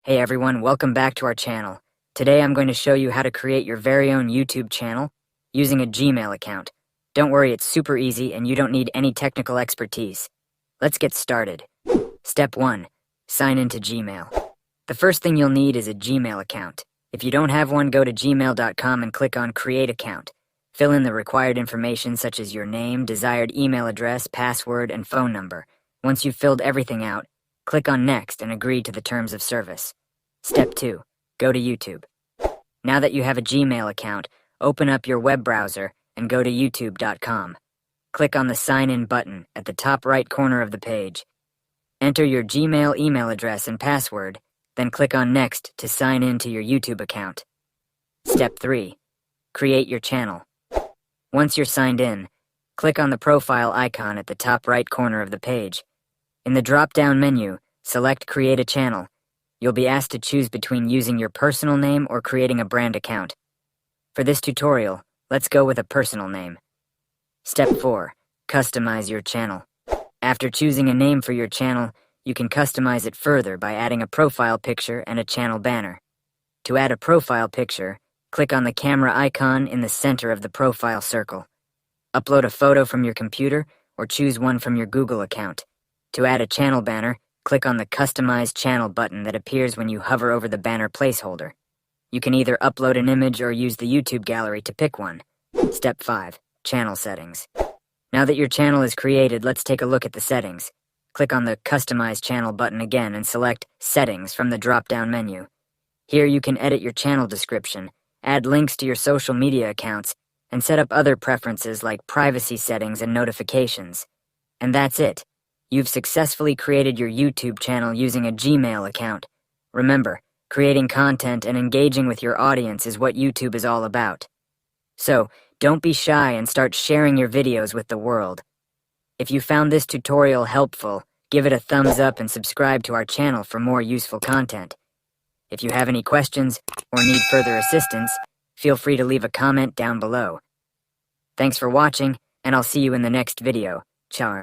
Hey everyone, welcome back to our channel. Today I'm going to show you how to create your very own YouTube channel using a Gmail account. Don't worry, it's super easy and you don't need any technical expertise. Let's get started. Step 1. Sign into Gmail. The first thing you'll need is a Gmail account. If you don't have one, go to gmail.com and click on Create Account. Fill in the required information such as your name, desired email address, password, and phone number. Once you've filled everything out, click on Next and agree to the terms of service. Step 2. Go to YouTube. Now that you have a Gmail account, open up your web browser and go to youtube.com. Click on the Sign In button at the top right corner of the page. Enter your Gmail email address and password, then click on Next to sign in to your YouTube account. Step 3. Create your channel. Once you're signed in, click on the profile icon at the top right corner of the page. In the drop-down menu, select Create a Channel. You'll be asked to choose between using your personal name or creating a brand account. For this tutorial, let's go with a personal name. Step 4. Customize your channel. After choosing a name for your channel, you can customize it further by adding a profile picture and a channel banner. To add a profile picture, click on the camera icon in the center of the profile circle. Upload a photo from your computer or choose one from your Google account. To add a channel banner, click on the Customize Channel button that appears when you hover over the banner placeholder. You can either upload an image or use the YouTube gallery to pick one. Step 5. Channel Settings. Now that your channel is created, let's take a look at the settings. Click on the Customize Channel button again and select Settings from the drop-down menu. Here you can edit your channel description, add links to your social media accounts, and set up other preferences like privacy settings and notifications. And that's it. You've successfully created your YouTube channel using a Gmail account. Remember, creating content and engaging with your audience is what YouTube is all about. So, don't be shy and start sharing your videos with the world. If you found this tutorial helpful, give it a thumbs up and subscribe to our channel for more useful content. If you have any questions or need further assistance, feel free to leave a comment down below. Thanks for watching, and I'll see you in the next video. Ciao.